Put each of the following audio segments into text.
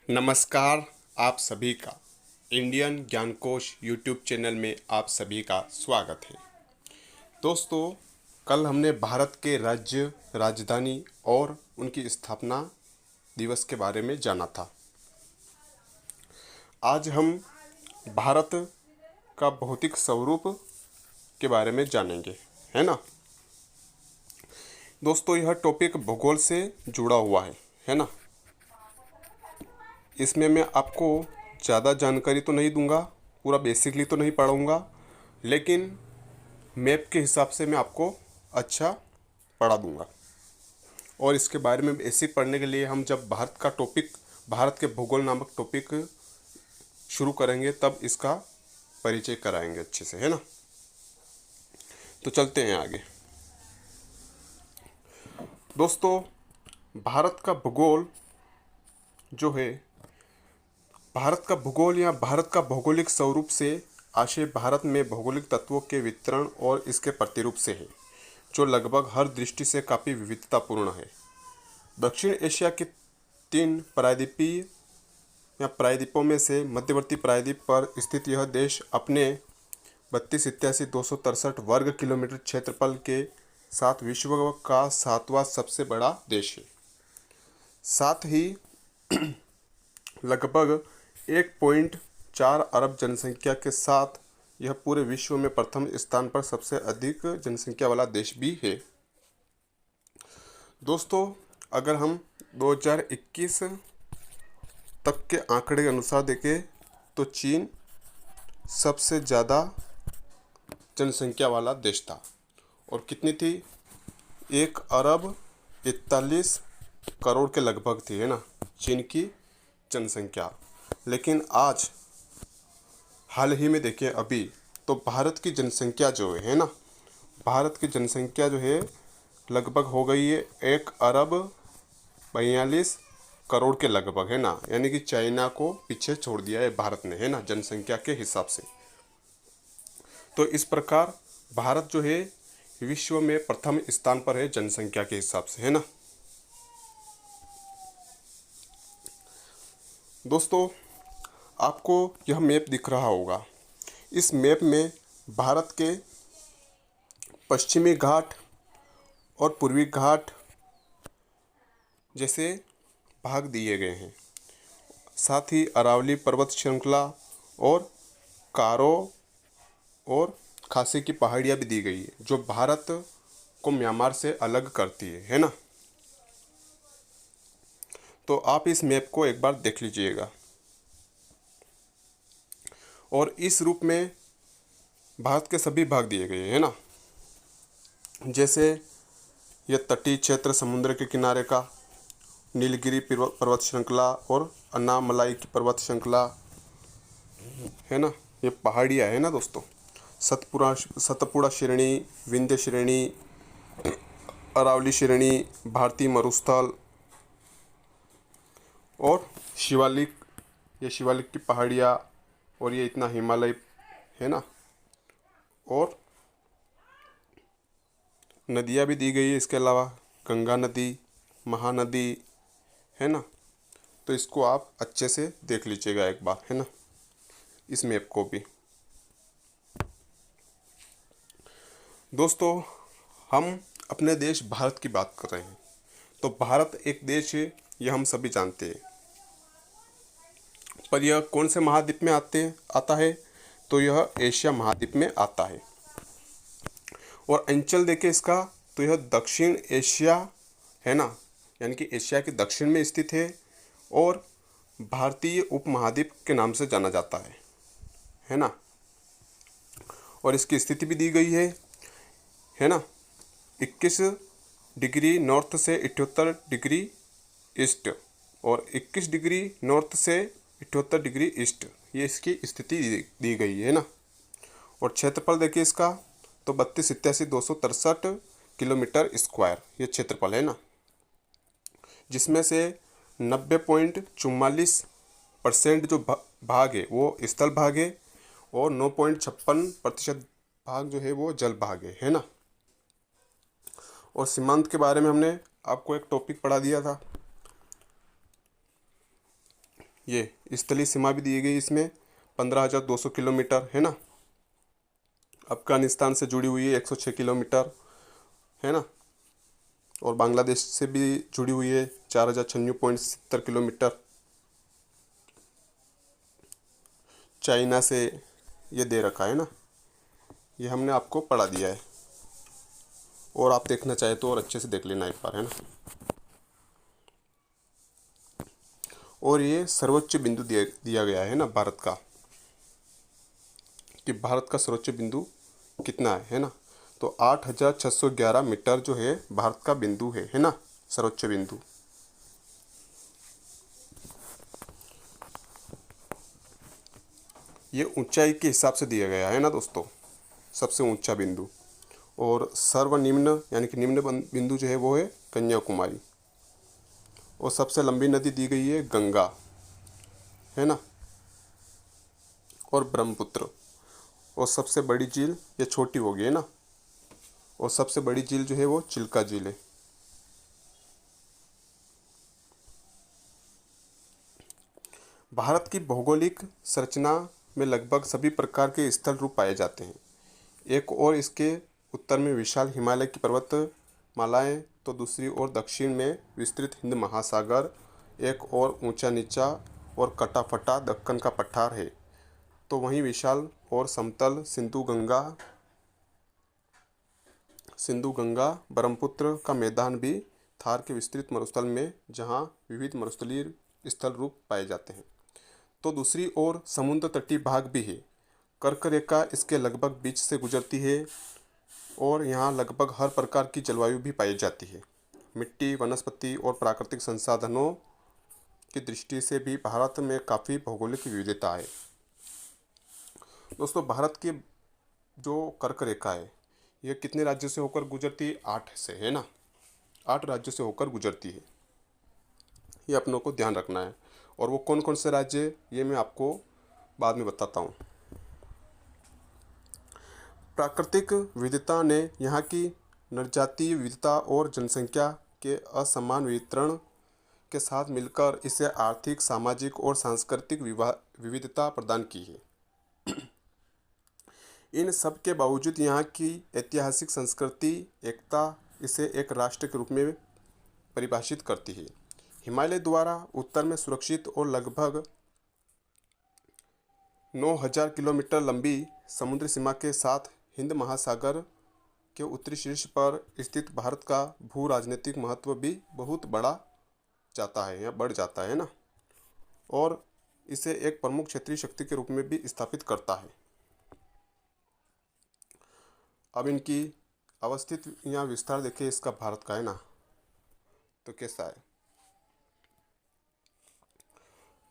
नमस्कार। आप सभी का इंडियन ज्ञानकोश यूट्यूब चैनल में आप सभी का स्वागत है। दोस्तों, कल हमने भारत के राज्य, राजधानी और उनकी स्थापना दिवस के बारे में जाना था। आज हम भारत का भौतिक स्वरूप के बारे में जानेंगे, है ना। दोस्तों, यह टॉपिक भूगोल से जुड़ा हुआ है ना। इसमें मैं आपको ज़्यादा जानकारी तो नहीं दूंगा, पूरा बेसिकली तो नहीं पढ़ाऊंगा, लेकिन मैप के हिसाब से मैं आपको अच्छा पढ़ा दूंगा। और इसके बारे में बेसिक पढ़ने के लिए हम जब भारत के भूगोल नामक टॉपिक शुरू करेंगे तब इसका परिचय कराएंगे अच्छे से, है ना। तो चलते हैं आगे। दोस्तों, भारत का भूगोल जो है, भारत का भूगोल या भारत का भौगोलिक स्वरूप से आशय भारत में भौगोलिक तत्वों के वितरण और इसके प्रतिरूप से है, जो लगभग हर दृष्टि से काफ़ी विविधतापूर्ण है। दक्षिण एशिया के 3 प्रायद्वीपीय या प्रायद्वीपों में से मध्यवर्ती प्रायद्वीप पर स्थित यह देश अपने 32,87,263 वर्ग किलोमीटर क्षेत्रफल के साथ विश्व का 7वां सबसे बड़ा देश है। साथ ही लगभग 1.4 अरब जनसंख्या के साथ यह पूरे विश्व में प्रथम स्थान पर सबसे अधिक जनसंख्या वाला देश भी है। दोस्तों, अगर हम 2021 तक के आंकड़े के अनुसार देखें तो चीन सबसे ज़्यादा जनसंख्या वाला देश था और कितनी थी, 1 अरब 41 करोड़ के लगभग थी, है ना, चीन की जनसंख्या। लेकिन आज हाल ही में देखें अभी तो भारत की जनसंख्या जो है ना, भारत की जनसंख्या जो है लगभग हो गई है 1 अरब 42 करोड़ के लगभग, है ना। यानी कि चाइना को पीछे छोड़ दिया है भारत ने, है ना, जनसंख्या के हिसाब से। तो इस प्रकार भारत जो है विश्व में प्रथम स्थान पर है जनसंख्या के हिसाब से, है ना। दोस्तों, आपको यह मैप दिख रहा होगा। इस मैप में भारत के पश्चिमी घाट और पूर्वी घाट जैसे भाग दिए गए हैं। साथ ही अरावली पर्वत श्रृंखला और कारो और खासी की पहाड़ियाँ भी दी गई है, जो भारत को म्यांमार से अलग करती है ना। तो आप इस मैप को एक बार देख लीजिएगा। और इस रूप में भारत के सभी भाग दिए गए हैं ना, जैसे यह तटीय क्षेत्र समुद्र के किनारे का, नीलगिरी पर्वत श्रृंखला और अन्नामलाई की पर्वत श्रृंखला, है ना, ये पहाड़ियाँ है ना दोस्तों। सतपुड़ा श्रेणी, विंध्य श्रेणी, अरावली श्रेणी, भारतीय मरुस्थल और शिवालिक, ये शिवालिक की पहाड़ियाँ, और ये इतना हिमालय, है ना। और नदियाँ भी दी गई है इसके अलावा, गंगा नदी, महानदी, है ना। तो इसको आप अच्छे से देख लीजिएगा एक बार, है ना, इस मैप को भी। दोस्तों, हम अपने देश भारत की बात कर रहे हैं, तो भारत एक देश है, यह हम सभी जानते हैं। पर यह कौन से महाद्वीप में आता है, तो यह एशिया महाद्वीप में आता है। और अंचल देखें इसका, तो यह दक्षिण एशिया, है ना, यानी कि एशिया के दक्षिण में स्थित है और भारतीय उपमहाद्वीप के नाम से जाना जाता है ना। और इसकी स्थिति भी दी गई है ना, 21 डिग्री नॉर्थ से 78 डिग्री ईस्ट और 21 डिग्री नॉर्थ से 78 डिग्री ईस्ट, ये इसकी स्थिति दी गई है ना। और क्षेत्रफल देखिए इसका, तो 32,87,263 किलोमीटर स्क्वायर ये क्षेत्रफल है ना, जिसमें से 90.44% जो भाग है वो स्थल भाग है और 9.56% भाग जो है वो जल भाग है ना। और सीमांत के बारे में हमने आपको एक टॉपिक पढ़ा दिया था। ये स्थलीय सीमा भी दी गई इसमें 15,200 किलोमीटर है ना। अफगानिस्तान से जुड़ी हुई है 106 किलोमीटर है ना। और बांग्लादेश से भी जुड़ी हुई है 4,096.70 किलोमीटर। चाइना से ये दे रखा है ना, ये हमने आपको पढ़ा दिया है। और आप देखना चाहे तो और अच्छे से देख लेना एक बार, है ना। और ये सर्वोच्च बिंदु दिया गया है ना भारत का, कि भारत का सर्वोच्च बिंदु कितना है ना। तो 8,611 मीटर जो है भारत का बिंदु है ना, सर्वोच्च बिंदु। ये ऊंचाई के हिसाब से दिया गया है ना दोस्तों, सबसे ऊंचा बिंदु। और सर्वनिम्न यानी कि निम्न बिंदु जो है वो है कन्याकुमारी। और सबसे लंबी नदी दी गई है गंगा, है ना, और ब्रह्मपुत्र। और सबसे बड़ी झील, ये छोटी हो गई है ना, और सबसे बड़ी झील जो है वो चिल्का झील है। भारत की भौगोलिक संरचना में लगभग सभी प्रकार के स्थल रूप पाए जाते हैं। एक और इसके उत्तर में विशाल हिमालय की पर्वत मालाएं, तो दूसरी ओर दक्षिण में विस्तृत हिंद महासागर, एक और ऊंचा नीचा और कटा फटा दक्कन का पठार है। तो वहीं विशाल और समतल सिंधु गंगा ब्रह्मपुत्र का मैदान भी थार के विस्तृत मरुस्थल में, जहां विविध मरुस्थलीय स्थल रूप पाए जाते हैं। तो दूसरी ओर समुद्र तटीय भाग भी है। कर्क रेखा इसके लगभग बीच से गुजरती है और यहाँ लगभग हर प्रकार की जलवायु भी पाई जाती है। मिट्टी, वनस्पति और प्राकृतिक संसाधनों की दृष्टि से भी भारत में काफ़ी भौगोलिक विविधता है। दोस्तों, भारत की जो कर्क रेखा है ये कितने राज्यों से होकर गुजरती है? 8 से, है ना। 8 राज्यों से होकर गुजरती है, ये अपनों को ध्यान रखना है। और वो कौन कौन से राज्य ये मैं आपको बाद में बताता हूँ। प्राकृतिक विविधता ने यहाँ की नरजातीय विविधता और जनसंख्या के असमान वितरण के साथ मिलकर इसे आर्थिक, सामाजिक और सांस्कृतिक विविधता प्रदान की है। इन सब के बावजूद यहाँ की ऐतिहासिक संस्कृति एकता इसे एक राष्ट्र के रूप में परिभाषित करती है। हिमालय द्वारा उत्तर में सुरक्षित और लगभग 9,000 किलोमीटर लंबी समुद्री सीमा के साथ हिंद महासागर के उत्तरी शीर्ष पर स्थित भारत का भू राजनीतिक महत्व भी बहुत बढ़ जाता है ना। और इसे एक प्रमुख क्षेत्रीय शक्ति के रूप में भी स्थापित करता है। अब इनकी अवस्थित यहाँ विस्तार देखिए इसका भारत का, है ना, तो कैसा है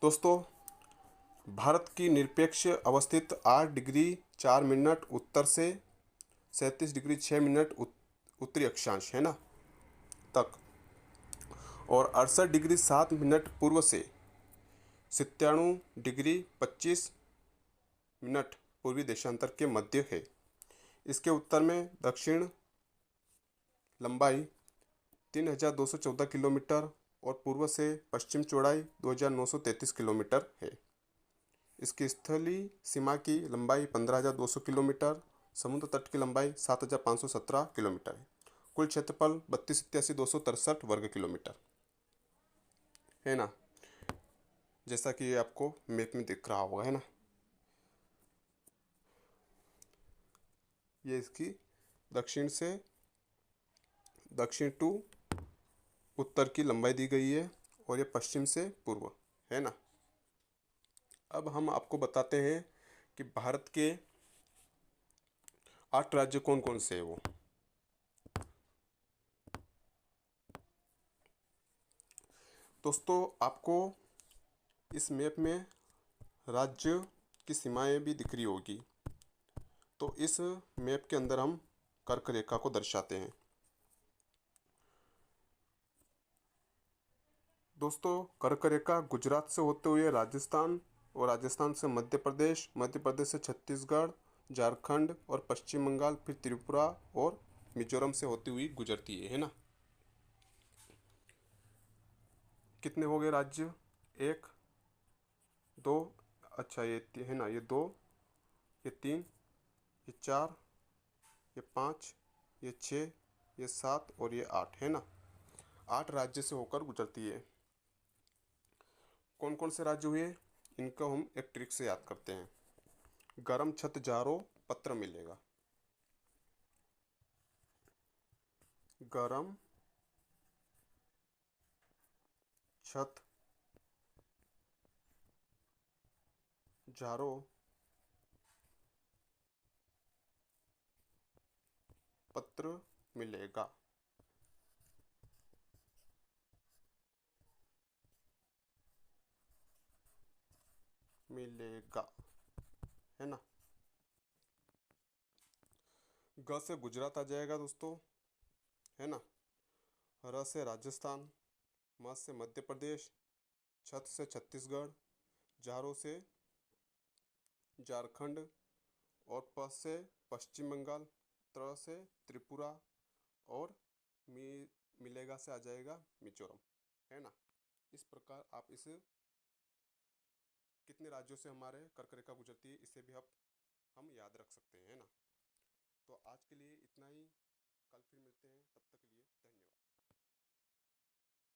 दोस्तों। भारत की निरपेक्ष अवस्थित 8 डिग्री 4 मिनट उत्तर से 37 डिग्री 6 मिनट उत्तरी अक्षांश, है ना, तक, और 68 डिग्री 7 मिनट पूर्व से 97 डिग्री 25 मिनट पूर्वी देशांतर के मध्य है। इसके उत्तर में दक्षिण लंबाई 3,214 किलोमीटर और पूर्व से पश्चिम चौड़ाई 2,933 किलोमीटर है। इसकी स्थलीय सीमा की लंबाई 15,200 किलोमीटर, समुद्र तट की लंबाई 7,517 किलोमीटर है। कुल क्षेत्रफल 32,87,263 वर्ग किलोमीटर, है ना, जैसा कि ये आपको मैप में दिख रहा होगा, है ना। ये इसकी दक्षिण टू उत्तर की लंबाई दी गई है और ये पश्चिम से पूर्व, है ना। अब हम आपको बताते हैं कि भारत के 8 राज्य कौन कौन से है वो। दोस्तों, आपको इस मैप में राज्य की सीमाएं भी दिख रही होगी। तो इस मैप के अंदर हम कर्क रेखा को दर्शाते हैं। दोस्तों, कर्क रेखा गुजरात से होते हुए राजस्थान, और राजस्थान से मध्य प्रदेश, मध्य प्रदेश से छत्तीसगढ़, झारखंड और पश्चिम बंगाल, फिर त्रिपुरा और मिजोरम से होती हुई गुजरती है ना। कितने हो गए राज्य? 1 दो, अच्छा ये है ना, ये दो, ये तीन, ये चार, ये पाँच, ये छः, ये सात और ये आठ, है ना। 8 राज्य से होकर गुजरती है। कौन कौन से राज्य हुए, इनको हम एक ट्रिक से याद करते हैं। गरम छत जारो पत्र मिलेगा। गरम छत जारो पत्र मिलेगा। मिलेगा, है ना। ग से गुजरात आ जाएगा दोस्तों, है ना। र से राजस्थान, म से मध्य प्रदेश, छत से छत्तीसगढ़, जारो से झारखंड और प से पश्चिम बंगाल, त्र से त्रिपुरा और मिलेगा से आ जाएगा मिजोरम, है ना। इस प्रकार आप इस कितने राज्यों से हमारे कर्क रेखा गुजरती है इसे भी हम याद रख सकते हैं, है ना। तो आज के लिए इतना ही, कल फिर मिलते हैं, तब तक के लिए धन्यवाद।